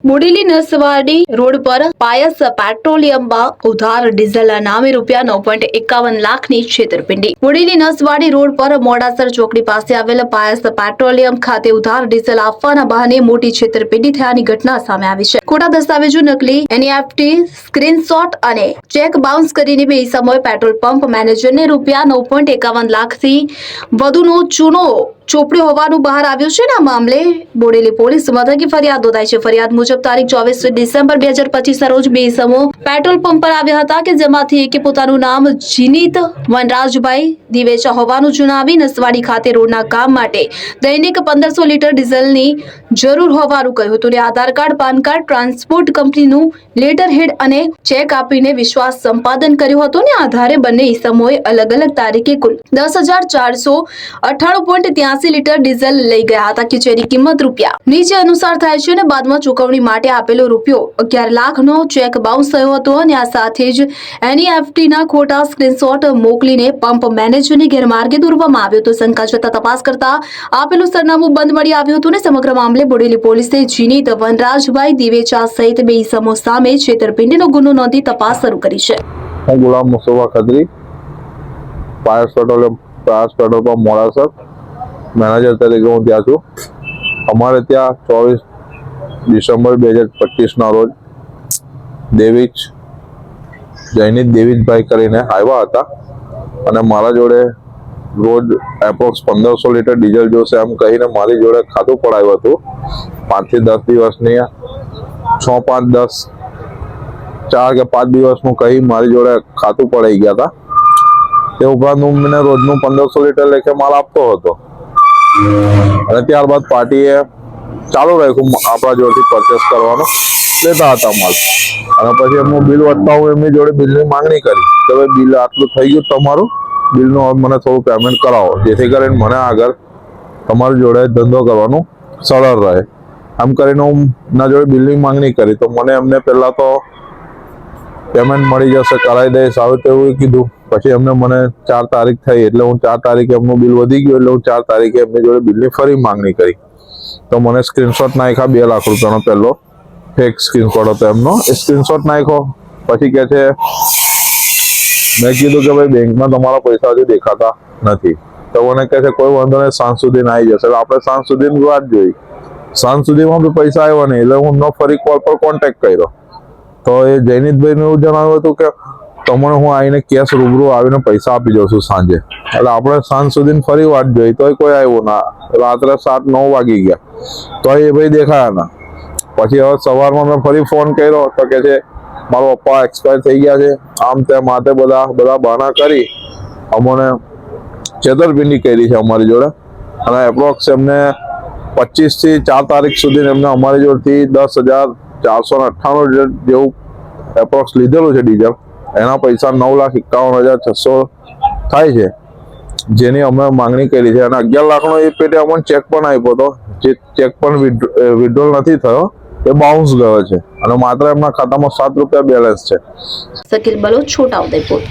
Bodeli Naswadi road પર pious પેટ્રોલિયમમાં ઉધાર ડીઝલના નામે રૂપિયા 9.51 લાખની છેતરપિંડી। બોડેલી નસવાડી રોડ પર મોડાસર ચોકડી પાસે આવેલ પાયસ પેટ્રોલિયમ ખાતે ઉધાર ડીઝલ આપવાના બહાને મોટી છેતરપિંડી થયાની ઘટના સામે આવી છે। ખોટા દસ્તાવેજો, નકલી એનઈએફટી સ્ક્રીનશોટ અને ચેક બાઉન્સ કરીને બે ઇસમોએ પેટ્રોલ પંપ મેનેજરને રૂપિયા 9.51 લાખથી વધુનો ચૂનો ચોપડ્યો હોવાનું બહાર આવ્યું છે। આ મામલે બોડેલી પોલીસ મથકે ફરિયાદ નોંધાઈ છે। ફરિયાદ મુજબ તારીખ 24 ડિસેમ્બર 2025 રોજ બે ઇસમો પેટ્રોલ પંપ પર આવ્યા હતા કે જેમાંથી એકે પોતાનું નામ જીનીત વનરાજભાઈ દિવેચા હોવાનું જણાવી નસવાડી ખાતે રોડના કામ માટે દૈનિક 1500 લીટર ડીઝલની જરૂર હોવાનું કહ્યું હતું અને આધાર કાર્ડ, પાન કાર્ડ, ટ્રાન્સપોર્ટ કંપનીનું લેટર હેડ અને ચેક આપીને વિશ્વાસ સંપાદન કર્યું હતું અને આધારે બંને ઇસમોએ અલગ અલગ તારીખે કુલ 10,498.83 લીટર ડીઝલ લઈ ગયા હતા કે જેની કિંમત રૂપિયા નીચે અનુસાર થાય છે અને બાદમાં ચૂકવણી માટે આપેલો રૂપિયો 11 લાખનો ચેક બાઉન્સ થયો હતો અને આ સાથે જ એનઈએફટીના ખોટા સ્ક્રીનશોટ મોકલીને પંપ મેનેજરને ગેરમાર્ગે દોરવામાં આવ્યો હતો। શંકા જતા તપાસ કરતા આપેલું સરનામું બંધ મળી આવ્યું હતું અને સમગ્ર મામલે બોડેલી પોલીસે જીનીત વનરાજભાઈ દિવેચા સહિત બે ઇસમો સામે છેતરપિંડીનો ગુનો નોંધી તપાસ શરૂ કરી છે। હું ગુલામ મુસ્તફા ખત્રી, પાયસ પેટ્રોલ પંપ મોડાસર મેનેજર તરીકે હું ત્યાં છું। અમારે ત્યાં 24 ડિસેમ્બર 2025 રોજ જૈનિત દેવીજભાઈ કરીને આવ્યા હતા અને મારા જોડે રોજ એપ્રોક્સ 1500 લીટર ડીઝલ જોશે એમ કહીને મારી જોડે ખાતું પડાવ્યું હતું। 5 થી 10 દિવસની 6, 5, 10, 4 કે 5 દિવસનું કહી મારી જોડે ખાતું પડાઈ ગયા હતા। તે ઉપરાંત હું મને રોજનું 1500 લીટર લેખે માલ આપતો હતો અને ત્યારબાદ પાર્ટીએ ચાલુ રાખ્યું આપણા જોડેથી પરચેસ કરવાનો, લેતા હતા માલ। અને પછી એમનું બિલ વધતા હું એમની જોડે બિલની માંગણી કરી કે ભાઈ બિલ આટલું થઈ ગયું તમારું, બિલનું હવે મને થોડું પેમેન્ટ કરાવો જેથી કરીને મને આગળ તમારી જોડે ધંધો કરવાનું સરળ રહે। આમ કરીને હું ના જોડે બિલની માંગણી કરી તો મને એમને પહેલા તો પેમેન્ટ મળી જશે, કરાવી દઈશ આવે તેવું કીધું। પછી એમને મને 4 તારીખ થઈ એટલે હું 4 તારીખે એમનું બિલ વધી ગયું એટલે હું 4 તારીખે એમની જોડે બિલની ફરી માંગણી કરી તો મને સ્ક્રીનશોટ નાખ્યા 2 લાખ રૂપિયાનો પહેલો ફેક સ્ક્રીનશોટ હતો એમનો। એ સ્ક્રીનશોટ નાખ્યો પછી કે છે મેં કીધું કે ભાઈ બેંકમાં તમારા પૈસા હજુ દેખાતા નથી તો મને કહે છે કોઈ વાંધો નહીં, સાંજ સુધી આવી જશે। આપણે સાંજ સુધીની વાત જોઈ, સાંજ સુધીમાં બી પૈસા આવ્યા નહીં એટલે હું ફરી કોલ પર કોન્ટેક્ટ કર્યો તો એ જૈનિતભાઈને એવું જણાવ્યું હતું કે તમને હું આવીને કેશ રૂબરૂ આવીને પૈસા આપી જાઉં છું સાંજે। એટલે આપણે સાંજ સુધીની ફરી વાત જોઈ તો કોઈ આવ્યું ના, રાત્રે 7-9 વાગી ગયા તો એ ભાઈ દેખાયા ના। પછી હવે સવારમાં મેં ફરી ફોન કર્યો તો કે છે મારા પપ્પા એક્સપાયર થઈ ગયા છે, આમ તેમ માથે બધા બહાના કરી અમને છેતરપિંડી કરી છે અમારી જોડે। અને એપ્રોક્સ એમને 25 થી 4 તારીખ સુધી એમને અમારી જોડેથી 10,498 જેવું એપ્રોક્સ લીધેલું છે ડીઝલ, એના પૈસા 9,51,600 થાય છે જેની અમે માંગણી કરી છે। અને 11 લાખનો એ પેટે અમને ચેક પણ આપ્યો હતો જે ચેક પણ વિડ્રોલ નથી થયો, એ બાઉન્સ ગયો છે અને માત્ર એમના ખાતામાં 7 રૂપિયા બેલેન્સ છે। શકીલ બલોચ, છોટાઉદેપુર।